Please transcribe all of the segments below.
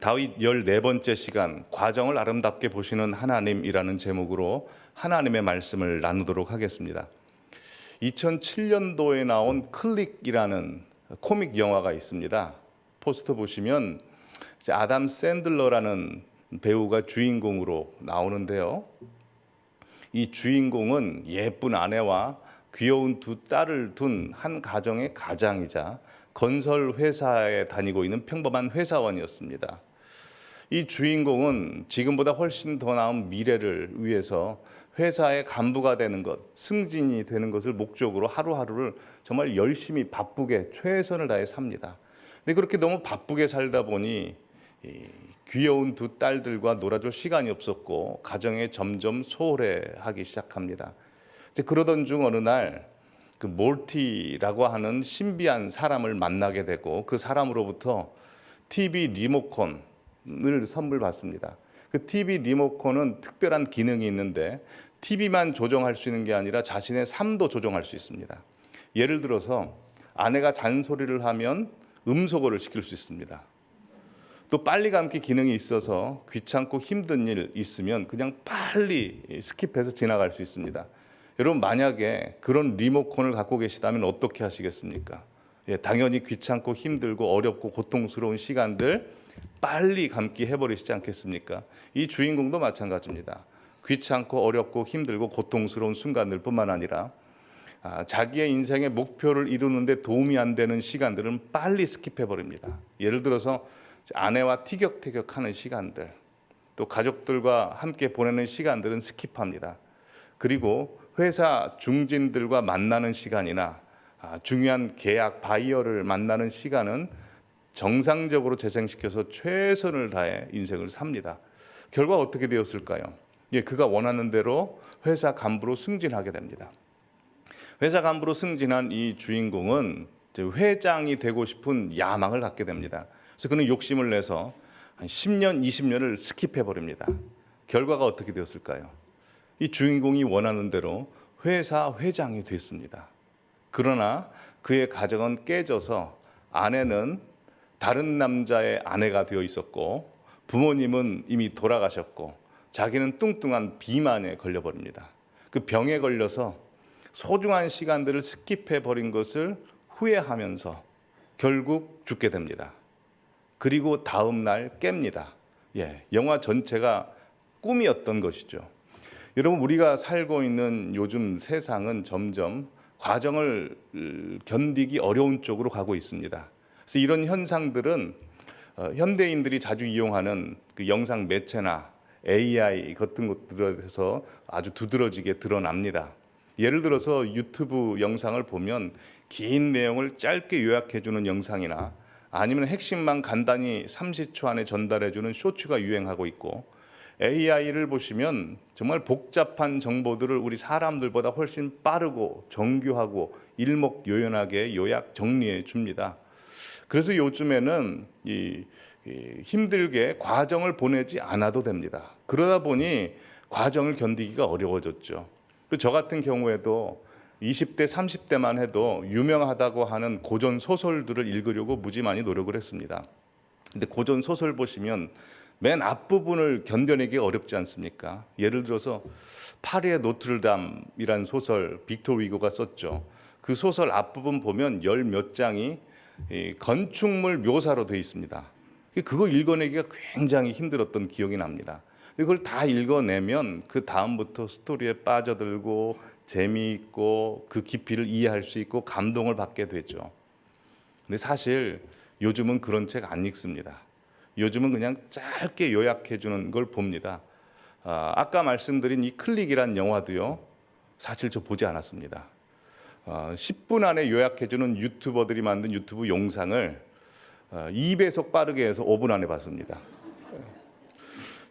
다윗 14번째 시간 과정을 아름답게 보시는 하나님이라는 제목으로 하나님의 말씀을 나누도록 하겠습니다. 2007년도에 나온 클릭이라는 코믹 영화가 있습니다. 포스터 보시면 아담 샌들러라는 배우가 주인공으로 나오는데요. 이 주인공은 예쁜 아내와 귀여운 두 딸을 둔 한 가정의 가장이자 건설 회사에 다니고 있는 평범한 회사원이었습니다. 이 주인공은 지금보다 훨씬 더 나은 미래를 위해서 회사의 간부가 되는 것, 승진이 되는 것을 목적으로 하루하루를 정말 열심히 바쁘게 최선을 다해 삽니다. 근데 그렇게 너무 바쁘게 살다 보니 귀여운 두 딸들과 놀아줄 시간이 없었고 가정에 점점 소홀해하기 시작합니다. 그러던 중 어느 날 그 몰티라고 하는 신비한 사람을 만나게 되고 그 사람으로부터 TV 리모컨을 선물 받습니다. 그 TV 리모컨은 특별한 기능이 있는데 TV만 조정할 수 있는 게 아니라 자신의 삶도 조정할 수 있습니다. 예를 들어서 아내가 잔소리를 하면 음소거를 시킬 수 있습니다. 또 빨리 감기 기능이 있어서 귀찮고 힘든 일 있으면 그냥 빨리 스킵해서 지나갈 수 있습니다. 여러분 만약에 그런 리모컨을 갖고 계시다면 어떻게 하시겠습니까? 당연히 귀찮고 힘들고 어렵고 고통스러운 시간들 빨리 감기 해버리시지 않겠습니까? 이 주인공도 마찬가지입니다. 귀찮고 어렵고 힘들고 고통스러운 순간들 뿐만 아니라 자기의 인생의 목표를 이루는데 도움이 안 되는 시간들은 빨리 스킵해버립니다. 예를 들어서 아내와 티격태격하는 시간들, 또 가족들과 함께 보내는 시간들은 스킵합니다. 그리고 회사 중진들과 만나는 시간이나 중요한 계약 바이어를 만나는 시간은 정상적으로 재생시켜서 최선을 다해 인생을 삽니다. 결과 어떻게 되었을까요? 그가 원하는 대로 회사 간부로 승진하게 됩니다. 회사 간부로 승진한 이 주인공은 회장이 되고 싶은 야망을 갖게 됩니다. 그래서 그는 욕심을 내서 한 10년, 20년을 스킵해버립니다. 결과가 어떻게 되었을까요? 이 주인공이 원하는 대로 회사 회장이 됐습니다. 그러나 그의 가정은 깨져서 아내는 다른 남자의 아내가 되어 있었고 부모님은 이미 돌아가셨고 자기는 뚱뚱한 비만에 걸려버립니다. 그 병에 걸려서 소중한 시간들을 스킵해버린 것을 후회하면서 결국 죽게 됩니다. 그리고 다음 날 깹니다. 영화 전체가 꿈이었던 것이죠. 여러분 우리가 살고 있는 요즘 세상은 점점 과정을 견디기 어려운 쪽으로 가고 있습니다. 그래서 이런 현상들은 현대인들이 자주 이용하는 그 영상 매체나 AI 같은 것들에서 아주 두드러지게 드러납니다. 예를 들어서 유튜브 영상을 보면 긴 내용을 짧게 요약해주는 영상이나 아니면 핵심만 간단히 30초 안에 전달해주는 쇼츠가 유행하고 있고 AI를 보시면 정말 복잡한 정보들을 우리 사람들보다 훨씬 빠르고 정교하고 일목요연하게 요약 정리해 줍니다. 그래서 요즘에는 힘들게 과정을 보내지 않아도 됩니다. 그러다 보니 과정을 견디기가 어려워졌죠. 저 같은 경우에도 20대, 30대만 해도 유명하다고 하는 고전 소설들을 읽으려고 무지 많이 노력을 했습니다. 근데 고전 소설 보시면 맨 앞부분을 견뎌내기 어렵지 않습니까? 예를 들어서 파리의 노트르담이라는 소설 빅토르 위고가 썼죠. 그 소설 앞부분 보면 열 몇 장이 건축물 묘사로 되어 있습니다. 그걸 읽어내기가 굉장히 힘들었던 기억이 납니다. 그걸 다 읽어내면 그 다음부터 스토리에 빠져들고 재미있고 그 깊이를 이해할 수 있고 감동을 받게 되죠. 근데 사실 요즘은 그런 책 안 읽습니다. 요즘은 그냥 짧게 요약해 주는 걸 봅니다. 아까 말씀드린 이 클릭이란 영화도요. 사실 저 보지 않았습니다. 10분 안에 요약해 주는 유튜버들이 만든 유튜브 영상을 2배속 빠르게 해서 5분 안에 봤습니다.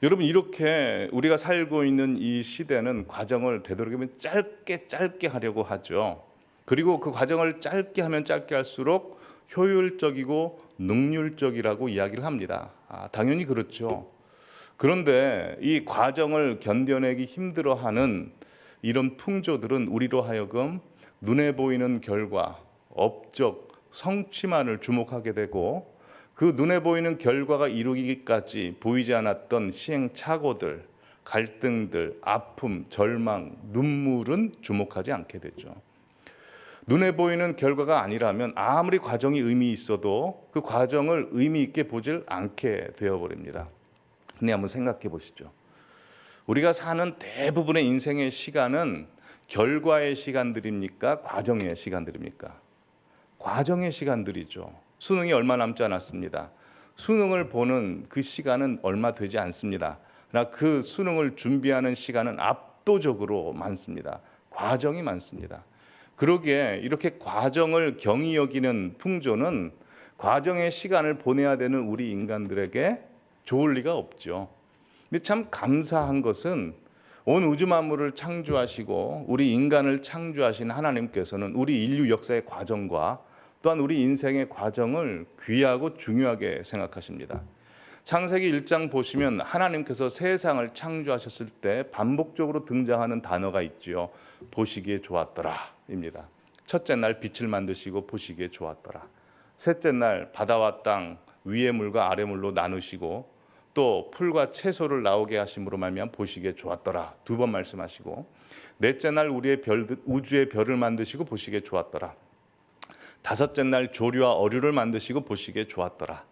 여러분 이렇게 우리가 살고 있는 이 시대는 과정을 되도록이면 짧게 하려고 하죠. 그리고 그 과정을 짧게 하면 짧게 할수록 효율적이고 능률적이라고 이야기를 합니다. 당연히 그렇죠. 그런데 이 과정을 견뎌내기 힘들어하는 이런 풍조들은 우리로 하여금 눈에 보이는 결과, 업적, 성취만을 주목하게 되고 그 눈에 보이는 결과가 이루기까지 보이지 않았던 시행착오들, 갈등들, 아픔, 절망, 눈물은 주목하지 않게 되죠. 눈에 보이는 결과가 아니라면 아무리 과정이 의미 있어도 그 과정을 의미 있게 보질 않게 되어버립니다. 근데 한번 생각해 보시죠. 우리가 사는 대부분의 인생의 시간은 결과의 시간들입니까? 과정의 시간들입니까? 과정의 시간들이죠. 수능이 얼마 남지 않았습니다. 수능을 보는 그 시간은 얼마 되지 않습니다. 그러나 그 수능을 준비하는 시간은 압도적으로 많습니다. 과정이 많습니다. 그러기에 이렇게 과정을 경히 여기는 풍조는 과정의 시간을 보내야 되는 우리 인간들에게 좋을 리가 없죠. 근데 참 감사한 것은 온 우주 만물을 창조하시고 우리 인간을 창조하신 하나님께서는 우리 인류 역사의 과정과 또한 우리 인생의 과정을 귀하고 중요하게 생각하십니다. 창세기 1장 보시면 하나님께서 세상을 창조하셨을 때 반복적으로 등장하는 단어가 있지요. 보시기에 좋았더라입니다. 첫째 날 빛을 만드시고 보시기에 좋았더라. 셋째 날 바다와 땅 위의 물과 아래 물로 나누시고 또 풀과 채소를 나오게 하심으로 말미암아 보시기에 좋았더라. 두 번 말씀하시고 넷째 날 우주의 별을 만드시고 보시기에 좋았더라. 다섯째 날 조류와 어류를 만드시고 보시기에 좋았더라.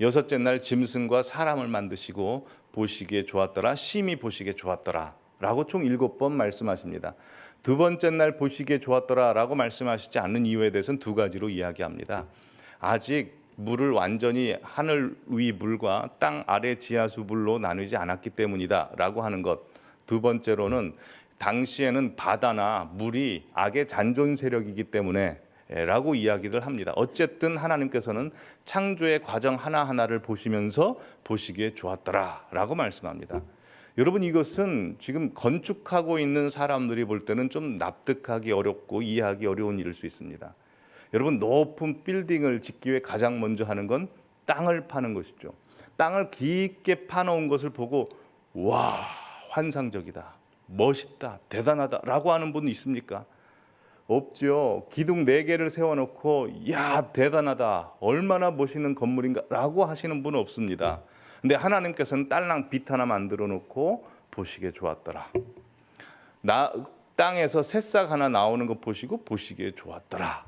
여섯째 날 짐승과 사람을 만드시고 보시기에 좋았더라. 심히 보시기에 좋았더라. 라고 총 7번 말씀하십니다. 두 번째 날 보시기에 좋았더라 라고 말씀하시지 않는 이유에 대해서는 두 가지로 이야기합니다. 아직 물을 완전히 하늘 위 물과 땅 아래 지하수 물로 나누지 않았기 때문이다 라고 하는 것. 두 번째로는 당시에는 바다나 물이 악의 잔존 세력이기 때문에 라고 이야기를 합니다. 어쨌든 하나님께서는 창조의 과정 하나하나를 보시면서 보시기에 좋았더라 라고 말씀합니다. 여러분, 이것은 지금 건축하고 있는 사람들이 볼 때는 좀 납득하기 어렵고 이해하기 어려운 일일 수 있습니다. 여러분, 높은 빌딩을 짓기 위해 가장 먼저 하는 건 땅을 파는 것이죠. 땅을 깊게 파놓은 것을 보고 와, 환상적이다, 멋있다, 대단하다 라고 하는 분 있습니까? 없죠. 기둥 4개를 세워놓고 야, 대단하다, 얼마나 멋있는 건물인가 라고 하시는 분은 없습니다. 근데 하나님께서는 딸랑 빛 하나 만들어 놓고 보시기에 좋았더라. 땅에서 새싹 하나 나오는 것 보시고 보시기에 좋았더라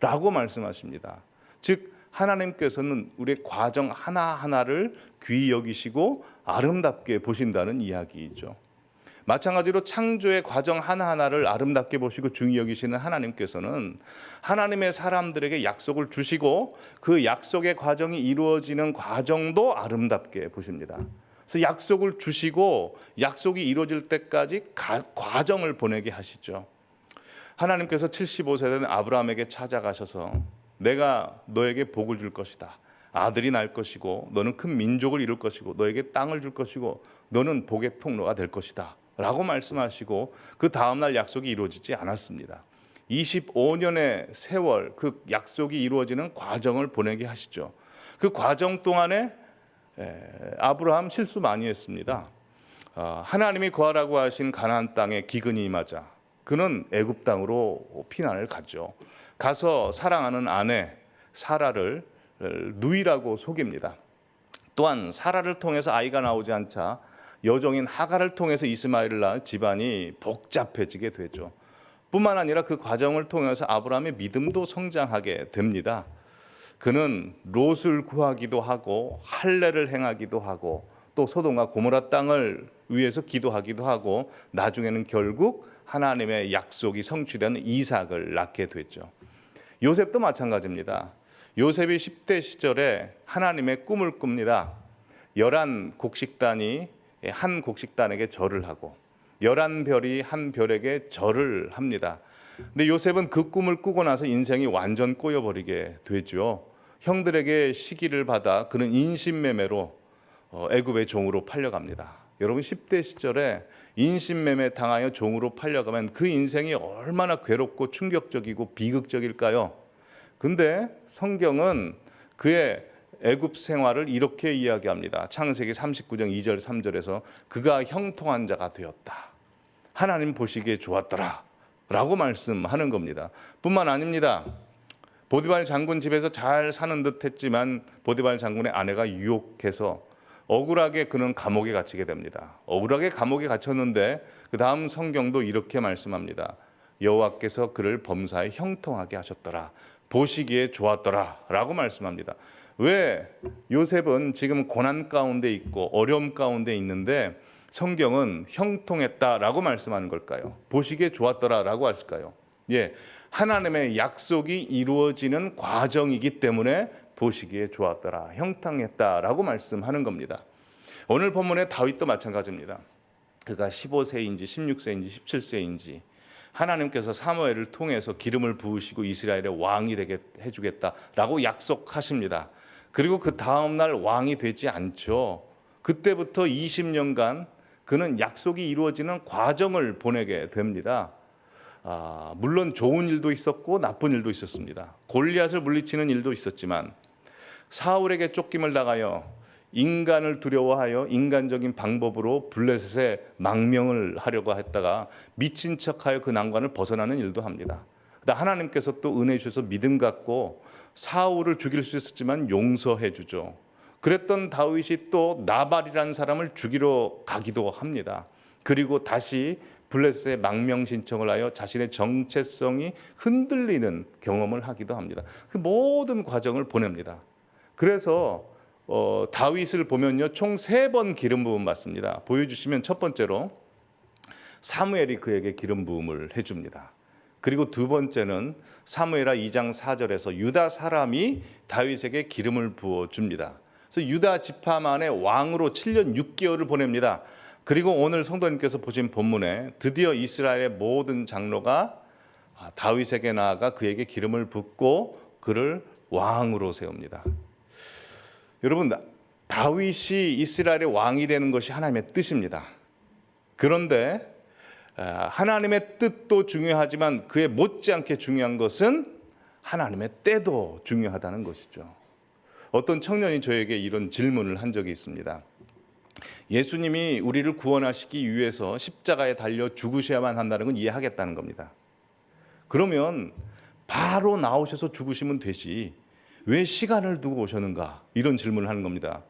라고 말씀하십니다. 즉 하나님께서는 우리의 과정 하나하나를 귀히 여기시고 아름답게 보신다는 이야기이죠. 마찬가지로 창조의 과정 하나하나를 아름답게 보시고 중히 여기시는 하나님께서는 하나님의 사람들에게 약속을 주시고 그 약속의 과정이 이루어지는 과정도 아름답게 보십니다. 그래서 약속을 주시고 약속이 이루어질 때까지 과정을 보내게 하시죠. 하나님께서 75세 된 아브라함에게 찾아가셔서 내가 너에게 복을 줄 것이다. 아들이 날 것이고 너는 큰 민족을 이룰 것이고 너에게 땅을 줄 것이고 너는 복의 통로가 될 것이다 라고 말씀하시고 그 다음날 약속이 이루어지지 않았습니다. 25년의 세월, 그 약속이 이루어지는 과정을 보내게 하시죠. 그 과정 동안에 아브라함 실수 많이 했습니다. 하나님이 거하라고 하신 가나안 땅에 기근이 임하자 그는 애굽 땅으로 피난을 가죠. 가서 사랑하는 아내 사라를 누이라고 속입니다. 또한 사라를 통해서 아이가 나오지 않자 여종인 하갈을 통해서 이스마엘을 낳은 집안이 복잡해지게 되죠. 뿐만 아니라 그 과정을 통해서 아브라함의 믿음도 성장하게 됩니다. 그는 롯을 구하기도 하고 할례를 행하기도 하고 또 소돔과 고모라 땅을 위해서 기도하기도 하고 나중에는 결국 하나님의 약속이 성취되는 이삭을 낳게 됐죠. 요셉도 마찬가지입니다. 요셉이 10대 시절에 하나님의 꿈을 꿉니다. 11곡식단이 한 곡식단에게 절을 하고 11별이 한 별에게 절을 합니다. 근데 요셉은 그 꿈을 꾸고 나서 인생이 완전 꼬여버리게 되죠. 형들에게 시기를 받아 그는 인신매매로 애굽의 종으로 팔려갑니다. 여러분, 10대 시절에 인신매매 당하여 종으로 팔려가면 그 인생이 얼마나 괴롭고 충격적이고 비극적일까요? 근데 성경은 그의 애굽 생활을 이렇게 이야기합니다. 창세기 39장 2절 3절에서 그가 형통한 자가 되었다. 하나님 보시기에 좋았더라 라고 말씀하는 겁니다. 뿐만 아닙니다. 보디발 장군 집에서 잘 사는 듯 했지만 보디발 장군의 아내가 유혹해서 억울하게 그는 감옥에 갇히게 됩니다. 억울하게 감옥에 갇혔는데 그 다음 성경도 이렇게 말씀합니다. 여호와께서 그를 범사에 형통하게 하셨더라. 보시기에 좋았더라 라고 말씀합니다. 왜 요셉은 지금 고난 가운데 있고 어려움 가운데 있는데 성경은 형통했다라고 말씀하는 걸까요? 보시기에 좋았더라라고 할까요? 예, 하나님의 약속이 이루어지는 과정이기 때문에 보시기에 좋았더라, 형통했다라고 말씀하는 겁니다. 오늘 본문의 다윗도 마찬가지입니다. 그가 15세인지 16세인지 17세인지 하나님께서 사무엘을 통해서 기름을 부으시고 이스라엘의 왕이 되게 해주겠다라고 약속하십니다. 그리고 그 다음날 왕이 되지 않죠. 그때부터 20년간 그는 약속이 이루어지는 과정을 보내게 됩니다. 물론 좋은 일도 있었고 나쁜 일도 있었습니다. 골리앗을 물리치는 일도 있었지만 사울에게 쫓김을 당하여 인간을 두려워하여 인간적인 방법으로 블레셋에 망명을 하려고 했다가 미친 척하여 그 난관을 벗어나는 일도 합니다. 하나님께서 또 은혜 주셔서 믿음 갖고 사울을 죽일 수 있었지만 용서해 주죠. 그랬던 다윗이 또 나발이라는 사람을 죽이러 가기도 합니다. 그리고 다시 블레셋에 망명 신청을 하여 자신의 정체성이 흔들리는 경험을 하기도 합니다. 그 모든 과정을 보냅니다. 그래서 다윗을 보면요, 총 3번 기름 부음 받습니다. 보여주시면 첫 번째로 사무엘이 그에게 기름 부음을 해줍니다. 그리고 두 번째는 사무엘하 2장 4절에서 유다 사람이 다윗에게 기름을 부어줍니다. 그래서 유다 지파만의 왕으로 7년 6개월을 보냅니다. 그리고 오늘 성도님께서 보신 본문에 드디어 이스라엘의 모든 장로가 다윗에게 나아가 그에게 기름을 붓고 그를 왕으로 세웁니다. 여러분, 다윗이 이스라엘의 왕이 되는 것이 하나님의 뜻입니다. 그런데 하나님의 뜻도 중요하지만 그에 못지않게 중요한 것은 하나님의 때도 중요하다는 것이죠. 어떤 청년이 저에게 이런 질문을 한 적이 있습니다. 예수님이 우리를 구원하시기 위해서 십자가에 달려 죽으셔야만 한다는 건 이해하겠다는 겁니다. 그러면 바로 나오셔서 죽으시면 되지 왜 시간을 두고 오셨는가, 이런 질문을 하는 겁니다.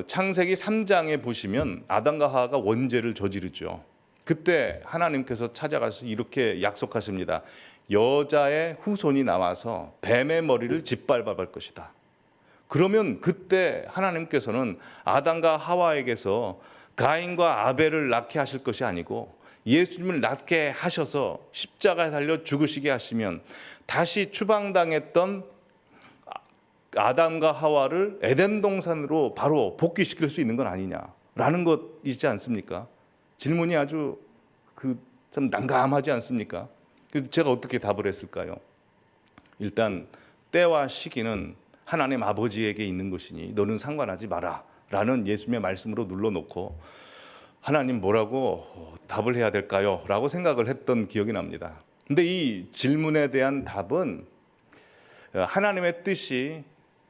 창세기 3장에 보시면 아담과 하와가 원죄를 저지르죠. 그때 하나님께서 찾아가서 이렇게 약속하십니다. 여자의 후손이 나와서 뱀의 머리를 짓밟아 볼 것이다. 그러면 그때 하나님께서는 아담과 하와에게서 가인과 아벨을 낳게 하실 것이 아니고 예수님을 낳게 하셔서 십자가에 달려 죽으시게 하시면 다시 추방당했던 아담과 하와를 에덴 동산으로 바로 복귀시킬 수 있는 건 아니냐라는 것이지 않습니까? 질문이 아주 참 난감하지 않습니까? 그래서 제가 어떻게 답을 했을까요? 일단 때와 시기는 하나님 아버지에게 있는 것이니 너는 상관하지 마라 라는 예수님의 말씀으로 눌러놓고 하나님 뭐라고 답을 해야 될까요? 라고 생각을 했던 기억이 납니다. 근데 이 질문에 대한 답은 하나님의 뜻이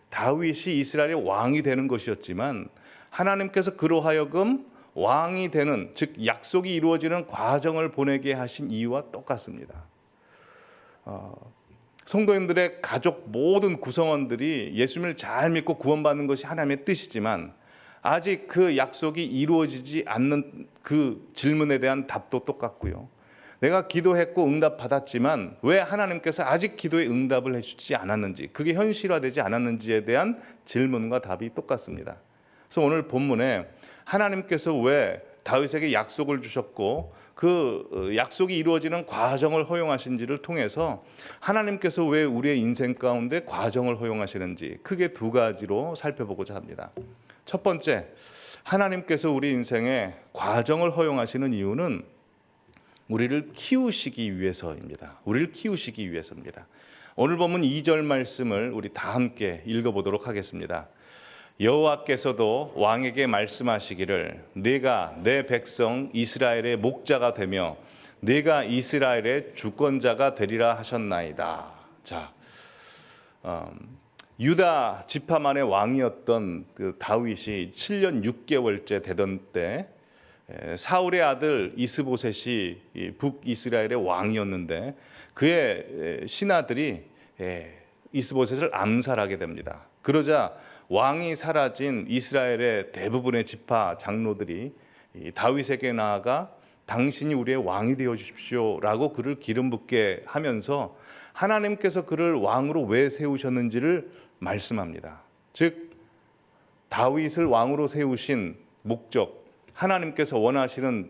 다윗이 이스라엘의 왕이 되는 것이었지만 하나님께서 그로 하여금 왕이 되는, 즉 약속이 이루어지는 과정을 보내게 하신 이유와 똑같습니다. 성도님들의 가족 모든 구성원들이 예수님을 잘 믿고 구원받는 것이 하나님의 뜻이지만 아직 그 약속이 이루어지지 않는 그 질문에 대한 답도 똑같고요. 내가 기도했고 응답받았지만 왜 하나님께서 아직 기도에 응답을 해주지 않았는지, 그게 현실화되지 않았는지에 대한 질문과 답이 똑같습니다. 그래서 오늘 본문에 하나님께서 왜 다윗에게 약속을 주셨고 그 약속이 이루어지는 과정을 허용하신지를 통해서 하나님께서 왜 우리의 인생 가운데 과정을 허용하시는지 크게 2가지로 살펴보고자 합니다. 첫 번째, 하나님께서 우리 인생에 과정을 허용하시는 이유는 우리를 키우시기 위해서입니다. 우리를 키우시기 위해서입니다. 오늘 본문 2절 말씀을 우리 다 함께 읽어보도록 하겠습니다. 여호와께서도 왕에게 말씀하시기를 네가 내 백성 이스라엘의 목자가 되며 네가 이스라엘의 주권자가 되리라 하셨나이다. 자, 유다 지파만의 왕이었던 그 다윗이 7년 6개월째 되던 때 사울의 아들 이스보셋이 북이스라엘의 왕이었는데 그의 신하들이 이스보셋을 암살하게 됩니다. 그러자 왕이 사라진 이스라엘의 대부분의 지파 장로들이 다윗에게 나아가 당신이 우리의 왕이 되어 주십시오라고 그를 기름 붓게 하면서 하나님께서 그를 왕으로 왜 세우셨는지를 말씀합니다. 즉 다윗을 왕으로 세우신 목적, 하나님께서 원하시는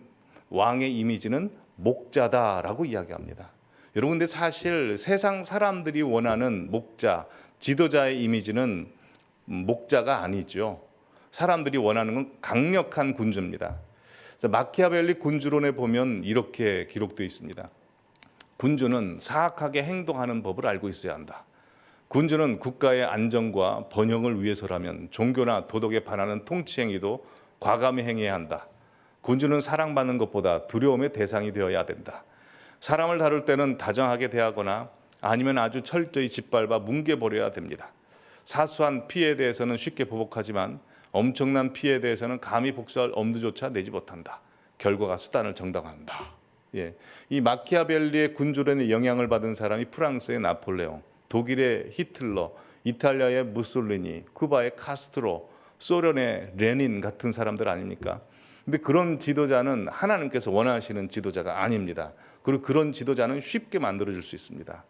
왕의 이미지는 목자다라고 이야기합니다. 여러분, 근데 사실 세상 사람들이 원하는 목자, 지도자의 이미지는 목자가 아니죠. 사람들이 원하는 건 강력한 군주입니다. 마키아벨리 군주론에 보면 이렇게 기록되어 있습니다. 군주는 사악하게 행동하는 법을 알고 있어야 한다. 군주는 국가의 안정과 번영을 위해서라면 종교나 도덕에 반하는 통치 행위도 과감히 행해야 한다. 군주는 사랑받는 것보다 두려움의 대상이 되어야 된다. 사람을 다룰 때는 다정하게 대하거나 아니면 아주 철저히 짓밟아 뭉개버려야 됩니다. 사소한 피해에 대해서는 쉽게 보복하지만 엄청난 피해에 대해서는 감히 복수할 엄두조차 내지 못한다. 결과가 수단을 정당화한다. 이 마키아벨리의 군주론에 영향을 받은 사람이 프랑스의 나폴레옹, 독일의 히틀러, 이탈리아의 무솔리니, 쿠바의 카스트로, 소련의 레닌 같은 사람들 아닙니까? 근데 그런 지도자는 하나님께서 원하시는 지도자가 아닙니다. 그리고 그런 지도자는 쉽게 만들어질 수 있습니다.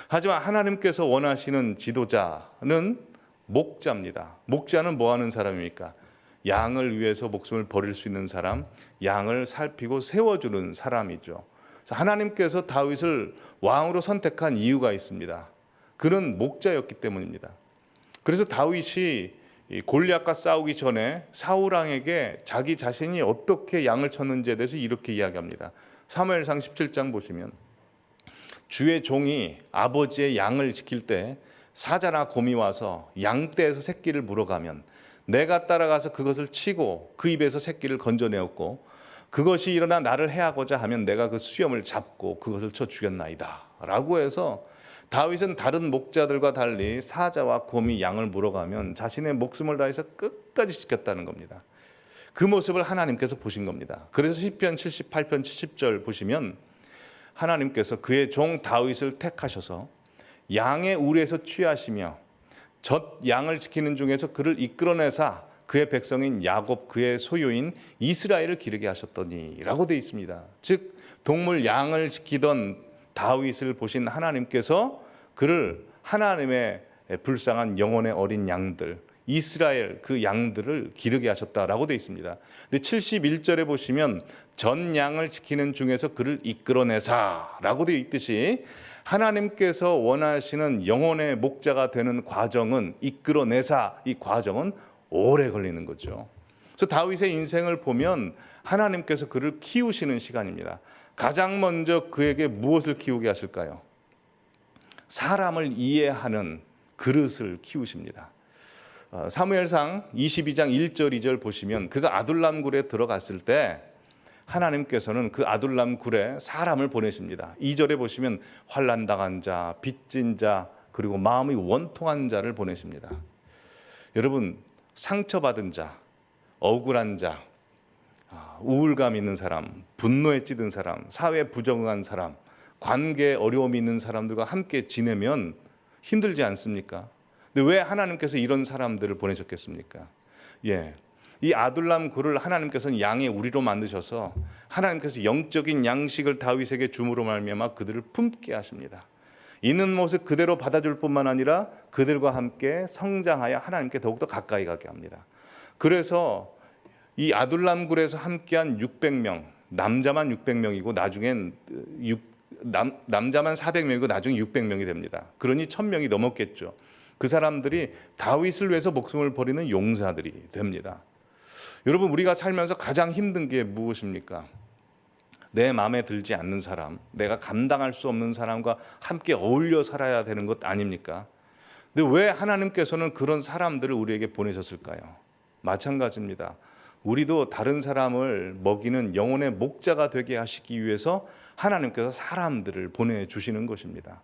하지만 하나님께서 원하시는 지도자는 목자입니다. 목자는 뭐 하는 사람입니까? 양을 위해서 목숨을 버릴 수 있는 사람, 양을 살피고 세워주는 사람이죠. 하나님께서 다윗을 왕으로 선택한 이유가 있습니다. 그는 목자였기 때문입니다. 그래서 다윗이 골리앗과 싸우기 전에 사울 왕에게 자기 자신이 어떻게 양을 쳤는지에 대해서 이렇게 이야기합니다. 사무엘상 17장 보시면 주의 종이 아버지의 양을 지킬 때 사자나 곰이 와서 양떼에서 새끼를 물어가면 내가 따라가서 그것을 치고 그 입에서 새끼를 건져내었고 그것이 일어나 나를 해하고자 하면 내가 그 수염을 잡고 그것을 쳐 죽였나이다 라고 해서 다윗은 다른 목자들과 달리 사자와 곰이 양을 물어가면 자신의 목숨을 다해서 끝까지 지켰다는 겁니다. 그 모습을 하나님께서 보신 겁니다. 그래서 시편 78편 70절 보시면 하나님께서 그의 종 다윗을 택하셔서 양의 우리에서 취하시며 젖 양을 지키는 중에서 그를 이끌어내사 그의 백성인 야곱 그의 소유인 이스라엘을 기르게 하셨더니 라고 되어 있습니다. 즉 동물 양을 지키던 다윗을 보신 하나님께서 그를 하나님의 불쌍한 영혼의 어린 양들 이스라엘 그 양들을 기르게 하셨다라고 되어 있습니다. 근데 71절에 보시면 전 양을 지키는 중에서 그를 이끌어내사라고 되어 있듯이 하나님께서 원하시는 영혼의 목자가 되는 과정은 이끌어내사 이 과정은 오래 걸리는 거죠. 그래서 다윗의 인생을 보면 하나님께서 그를 키우시는 시간입니다. 가장 먼저 그에게 무엇을 키우게 하실까요? 사람을 이해하는 그릇을 키우십니다. 사무엘상 22장 1절 2절 보시면 그가 아둘람 굴에 들어갔을 때 하나님께서는 그 아둘람 굴에 사람을 보내십니다. 2절에 보시면 환난당한 자, 빚진 자, 그리고 마음이 원통한 자를 보내십니다. 여러분, 상처받은 자, 억울한 자, 우울감 있는 사람, 분노에 찌든 사람, 사회에 부정한 사람, 관계에 어려움이 있는 사람들과 함께 지내면 힘들지 않습니까? 근데 왜 하나님께서 이런 사람들을 보내셨겠습니까? 이 아둘람 굴을 하나님께서는 양의 우리로 만드셔서 하나님께서 영적인 양식을 다윗에게 줌으로 말미암아 그들을 품게 하십니다. 있는 모습 그대로 받아줄 뿐만 아니라 그들과 함께 성장하여 하나님께 더욱더 가까이 가게 합니다. 그래서 이 아둘람 굴에서 함께한 600명, 남자만 600명이고 나중엔 남자만 400명이고 나중에 600명이 됩니다. 그러니 1000명이 넘었겠죠. 그 사람들이 다윗을 위해서 목숨을 버리는 용사들이 됩니다. 여러분, 우리가 살면서 가장 힘든 게 무엇입니까? 내 마음에 들지 않는 사람, 내가 감당할 수 없는 사람과 함께 어울려 살아야 되는 것 아닙니까? 근데 왜 하나님께서는 그런 사람들을 우리에게 보내셨을까요? 마찬가지입니다. 우리도 다른 사람을 먹이는 영혼의 목자가 되게 하시기 위해서 하나님께서 사람들을 보내주시는 것입니다.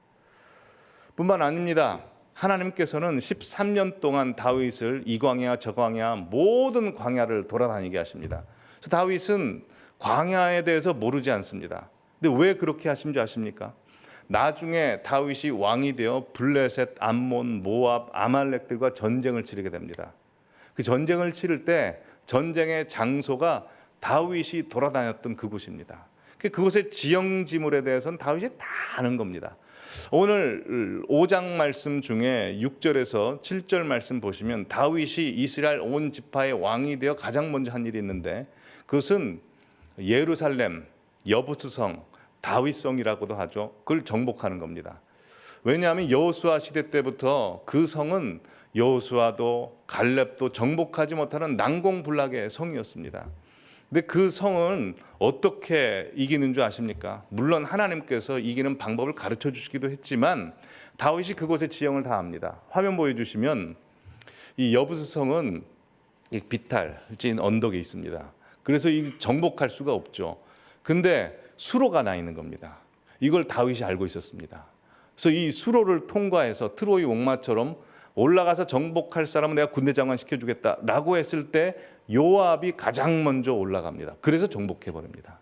뿐만 아닙니다. 하나님께서는 13년 동안 다윗을 이 광야 저 광야 모든 광야를 돌아다니게 하십니다. 그래서 다윗은 광야에 대해서 모르지 않습니다. 근데 왜 그렇게 하신지 아십니까? 나중에 다윗이 왕이 되어 블레셋, 암몬, 모압, 아말렉들과 전쟁을 치르게 됩니다. 그 전쟁을 치를 때 전쟁의 장소가 다윗이 돌아다녔던 그곳입니다. 그곳의 지형지물에 대해서는 다윗이 다 아는 겁니다. 오늘 5장 말씀 중에 6절에서 7절 말씀 보시면 다윗이 이스라엘 온 지파의 왕이 되어 가장 먼저 한 일이 있는데 그것은 예루살렘, 여부스성, 다윗성이라고도 하죠. 그걸 정복하는 겁니다. 왜냐하면 여호수아 시대 때부터 그 성은 여호수아도 갈렙도 정복하지 못하는 난공불락의 성이었습니다. 근데 그 성은 어떻게 이기는 줄 아십니까? 물론 하나님께서 이기는 방법을 가르쳐 주시기도 했지만 다윗이 그곳의 지형을 다 압니다. 화면 보여주시면 이 여부스 성은 비탈진 언덕에 있습니다. 그래서 이 정복할 수가 없죠. 근데 수로가 나 있는 겁니다. 이걸 다윗이 알고 있었습니다. 그래서 이 수로를 통과해서 트로이 옥마처럼 올라가서 정복할 사람은 내가 군대 장관 시켜주겠다라고 했을 때 요압이 가장 먼저 올라갑니다. 그래서 정복해 버립니다.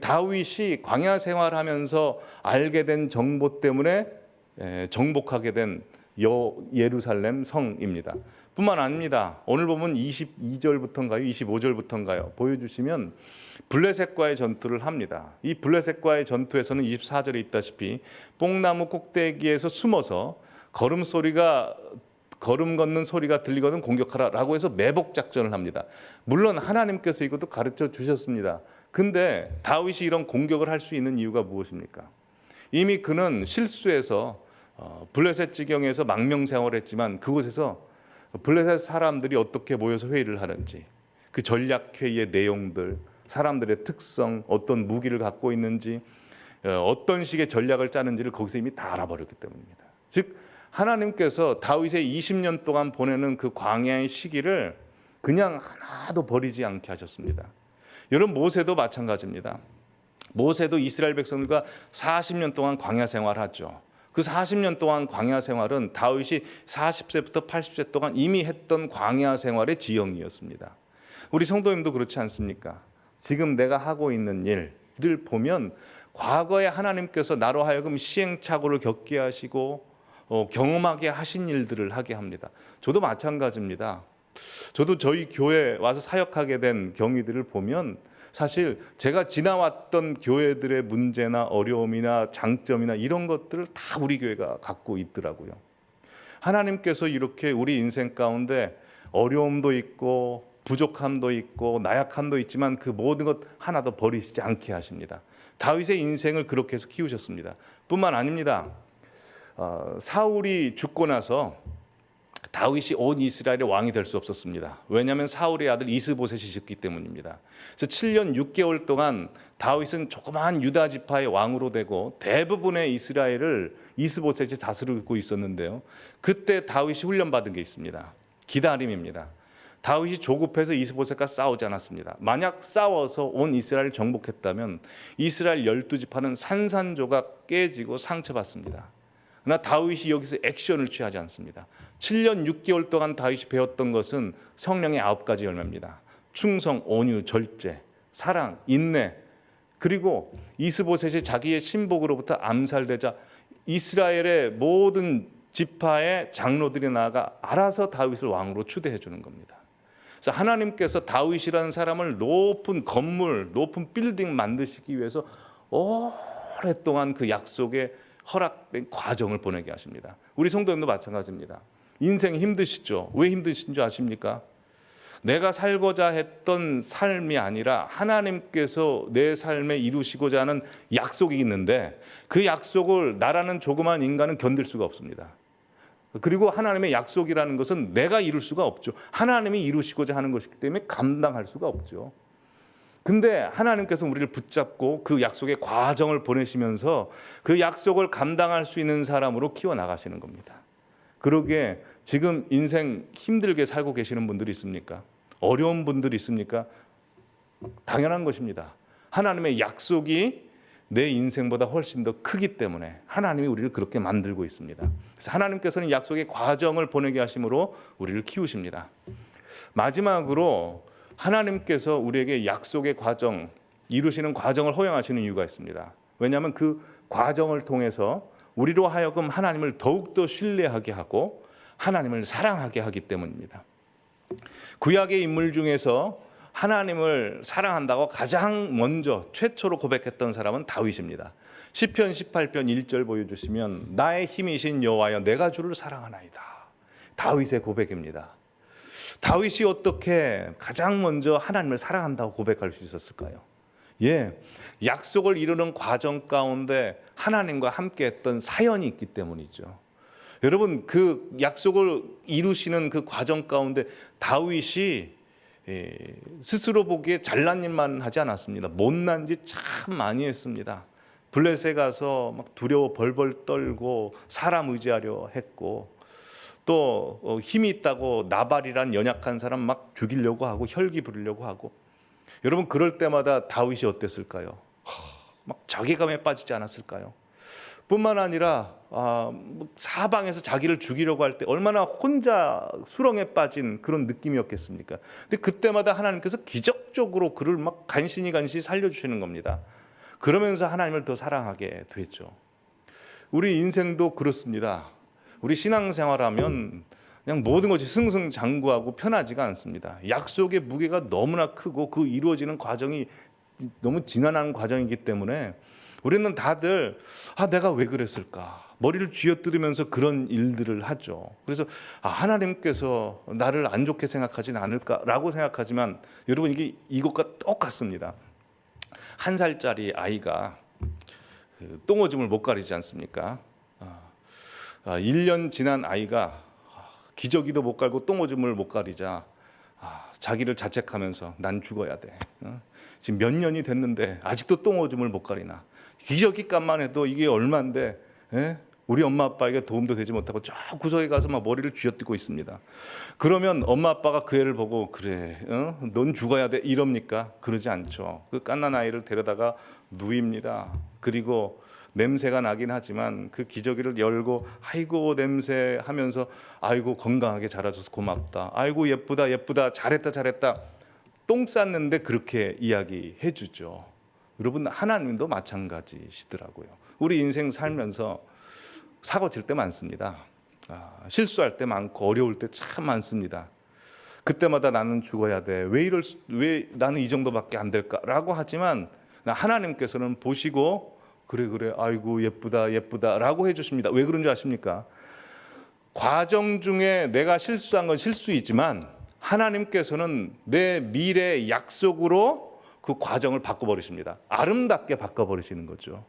다윗이 광야 생활하면서 알게 된 정보 때문에 정복하게 된 예루살렘 성입니다. 뿐만 아닙니다. 오늘 보면 22절부터인가요? 25절부터인가요? 보여주시면 블레셋과의 전투를 합니다. 이 블레셋과의 전투에서는 24절에 있다시피 뽕나무 꼭대기에서 숨어서 걸음 걷는 소리가 들리거든 공격하라라고 해서 매복 작전을 합니다. 물론 하나님께서 이것도 가르쳐 주셨습니다. 근데 다윗이 이런 공격을 할 수 있는 이유가 무엇입니까? 이미 그는 실수해서 블레셋 지경에서 망명 생활을 했지만 그곳에서 블레셋 사람들이 어떻게 모여서 회의를 하는지 그 전략 회의의 내용들, 사람들의 특성, 어떤 무기를 갖고 있는지, 어떤 식의 전략을 짜는지를 거기서 이미 다 알아버렸기 때문입니다. 즉 하나님께서 다윗의 20년 동안 보내는 그 광야의 시기를 그냥 하나도 버리지 않게 하셨습니다. 여러분 모세도 마찬가지입니다. 모세도 이스라엘 백성들과 40년 동안 광야 생활하죠. 그 40년 동안 광야 생활은 다윗이 40세부터 80세 동안 이미 했던 광야 생활의 지형이었습니다. 우리 성도님도 그렇지 않습니까? 지금 내가 하고 있는 일을 보면 과거에 하나님께서 나로 하여금 시행착오를 겪게 하시고 경험하게 하신 일들을 하게 합니다. 저도 마찬가지입니다. 저도 저희 교회 와서 사역하게 된 경위들을 보면 사실 제가 지나왔던 교회들의 문제나 어려움이나 장점이나 이런 것들을 다 우리 교회가 갖고 있더라고요. 하나님께서 이렇게 우리 인생 가운데 어려움도 있고 부족함도 있고 나약함도 있지만 그 모든 것 하나도 버리시지 않게 하십니다. 다윗의 인생을 그렇게 해서 키우셨습니다. 뿐만 아닙니다. 사울이 죽고 나서 다윗이 온 이스라엘의 왕이 될 수 없었습니다. 왜냐하면 사울의 아들 이스보셋이 있었기 때문입니다. 그래서 7년 6개월 동안 다윗은 조그마한 유다 지파의 왕으로 되고 대부분의 이스라엘을 이스보셋이 다스리고 있었는데요. 그때 다윗이 훈련받은 게 있습니다. 기다림입니다. 다윗이 조급해서 이스보셋과 싸우지 않았습니다. 만약 싸워서 온 이스라엘을 정복했다면 이스라엘 12지파는 산산조각 깨지고 상처받습니다. 그러나 다윗이 여기서 액션을 취하지 않습니다. 7년 6개월 동안 다윗이 배웠던 것은 성령의 9가지 열매입니다. 충성, 온유, 절제, 사랑, 인내, 그리고 이스보셋이 자기의 친복으로부터 암살되자 이스라엘의 모든 지파의 장로들이 나아가 알아서 다윗을 왕으로 추대해 주는 겁니다. 그래서 하나님께서 다윗이라는 사람을 높은 건물, 높은 빌딩 만드시기 위해서 오랫동안 그 약속에 허락된 과정을 보내게 하십니다. 우리 성도님도 마찬가지입니다. 인생 힘드시죠? 왜 힘드신 줄 아십니까? 내가 살고자 했던 삶이 아니라 하나님께서 내 삶에 이루시고자 하는 약속이 있는데 그 약속을 나라는 조그만 인간은 견딜 수가 없습니다. 그리고 하나님의 약속이라는 것은 내가 이룰 수가 없죠. 하나님이 이루시고자 하는 것이기 때문에 감당할 수가 없죠. 근데 하나님께서 우리를 붙잡고 그 약속의 과정을 보내시면서 그 약속을 감당할 수 있는 사람으로 키워나가시는 겁니다. 그러기에 지금 인생 힘들게 살고 계시는 분들이 있습니까? 어려운 분들이 있습니까? 당연한 것입니다. 하나님의 약속이 내 인생보다 훨씬 더 크기 때문에 하나님이 우리를 그렇게 만들고 있습니다. 그래서 하나님께서는 약속의 과정을 보내게 하심으로 우리를 키우십니다. 마지막으로 하나님께서 우리에게 약속의 과정, 이루시는 과정을 허용하시는 이유가 있습니다. 왜냐하면 그 과정을 통해서 우리로 하여금 하나님을 더욱더 신뢰하게 하고 하나님을 사랑하게 하기 때문입니다. 구약의 인물 중에서 하나님을 사랑한다고 가장 먼저 최초로 고백했던 사람은 다윗입니다. 시편 18편 1절 보여주시면 나의 힘이신 여호와여 내가 주를 사랑하나이다. 다윗의 고백입니다. 다윗이 어떻게 가장 먼저 하나님을 사랑한다고 고백할 수 있었을까요? 약속을 이루는 과정 가운데 하나님과 함께 했던 사연이 있기 때문이죠. 여러분, 그 약속을 이루시는 그 과정 가운데 다윗이 스스로 보기에 잘난 일만 하지 않았습니다. 못난 짓 참 많이 했습니다. 블레셋에 가서 막 두려워 벌벌 떨고 사람 의지하려 했고, 또 힘이 있다고 나발이란 연약한 사람 막 죽이려고 하고 혈기 부리려고 하고. 여러분, 그럴 때마다 다윗이 어땠을까요? 막 자괴감에 빠지지 않았을까요? 뿐만 아니라 사방에서 자기를 죽이려고 할 때 얼마나 혼자 수렁에 빠진 그런 느낌이었겠습니까? 근데 그때마다 하나님께서 기적적으로 그를 막 간신히 살려주시는 겁니다. 그러면서 하나님을 더 사랑하게 됐죠. 우리 인생도 그렇습니다. 우리 신앙생활하면 그냥 모든 것이 승승장구하고 편하지가 않습니다. 약속의 무게가 너무나 크고 그 이루어지는 과정이 너무 지난한 과정이기 때문에 우리는 다들 내가 왜 그랬을까? 머리를 쥐어뜯으면서 그런 일들을 하죠. 그래서 하나님께서 나를 안 좋게 생각하진 않을까라고 생각하지만 여러분, 이것과 똑같습니다. 1살짜리 아이가 똥오줌을 못 가리지 않습니까? 1년 지난 아이가 기저귀도 못 갈고 똥오줌을 못 가리자 자기를 자책하면서 난 죽어야 돼. 지금 몇 년이 됐는데 아직도 똥오줌을 못 가리나. 기저귀 값만 해도 이게 얼마인데 우리 엄마 아빠에게 도움도 되지 못하고 저 구석에 가서 막 머리를 쥐어뜯고 있습니다. 그러면 엄마 아빠가 그 애를 보고 그래, 넌 죽어야 돼 이럽니까? 그러지 않죠. 그 갓난 아이를 데려다가 누입니다. 그리고 냄새가 나긴 하지만 그 기저귀를 열고 아이고 냄새 하면서 아이고 건강하게 자라줘서 고맙다. 아이고 예쁘다 예쁘다 잘했다. 똥 쌌는데 그렇게 이야기해 주죠. 여러분, 하나님도 마찬가지시더라고요. 우리 인생 살면서 사고 칠 때 많습니다. 실수할 때 많고 어려울 때 참 많습니다. 그때마다 나는 죽어야 돼. 왜 나는 이 정도밖에 안 될까라고 하지만 하나님께서는 보시고 그래 아이고 예쁘다라고 해주십니다. 왜 그런지 아십니까? 과정 중에 내가 실수한 건 실수이지만 하나님께서는 내 미래 약속으로 그 과정을 바꿔버리십니다. 아름답게 바꿔버리시는 거죠.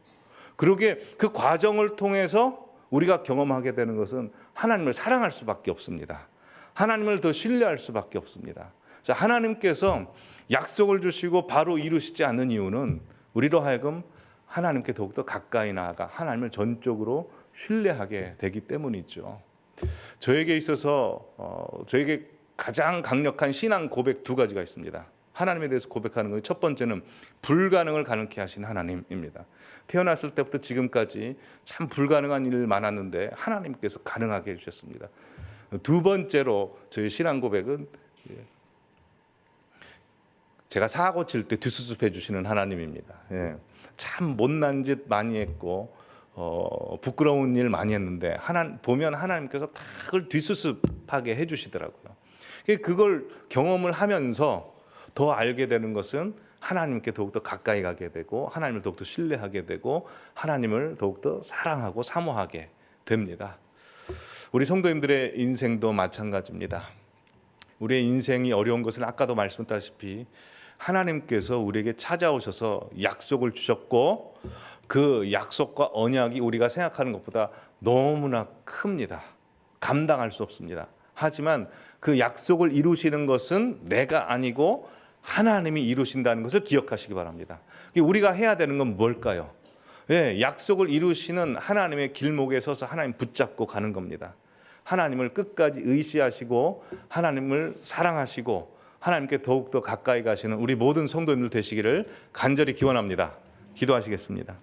그러게 그 과정을 통해서 우리가 경험하게 되는 것은 하나님을 사랑할 수밖에 없습니다. 하나님을 더 신뢰할 수밖에 없습니다. 자, 하나님께서 약속을 주시고 바로 이루시지 않는 이유는 우리로 하여금 하나님께 더욱더 가까이 나아가 하나님을 전적으로 신뢰하게 되기 때문이죠. 저에게 있어서 저에게 가장 강력한 신앙 고백 2가지가 있습니다. 하나님에 대해서 고백하는 것, 첫 번째는 불가능을 가능케 하신 하나님입니다. 태어났을 때부터 지금까지 참 불가능한 일 많았는데 하나님께서 가능하게 해주셨습니다. 2번째로 저희 신앙 고백은 제가 사고 칠 때 뒷수습해 주시는 하나님입니다. 참 못난 짓 많이 했고 부끄러운 일 많이 했는데 보면 하나님께서 다 그걸 뒷수습하게 해주시더라고요. 그걸 경험을 하면서 더 알게 되는 것은 하나님께 더욱더 가까이 가게 되고 하나님을 더욱더 신뢰하게 되고 하나님을 더욱더 사랑하고 사모하게 됩니다. 우리 성도님들의 인생도 마찬가지입니다. 우리의 인생이 어려운 것은 아까도 말씀드렸다시피 하나님께서 우리에게 찾아오셔서 약속을 주셨고 그 약속과 언약이 우리가 생각하는 것보다 너무나 큽니다. 감당할 수 없습니다. 하지만 그 약속을 이루시는 것은 내가 아니고 하나님이 이루신다는 것을 기억하시기 바랍니다. 우리가 해야 되는 건 뭘까요? 약속을 이루시는 하나님의 길목에 서서 하나님 붙잡고 가는 겁니다. 하나님을 끝까지 의지하시고 하나님을 사랑하시고 하나님께 더욱더 가까이 가시는 우리 모든 성도님들 되시기를 간절히 기원합니다. 기도하시겠습니다.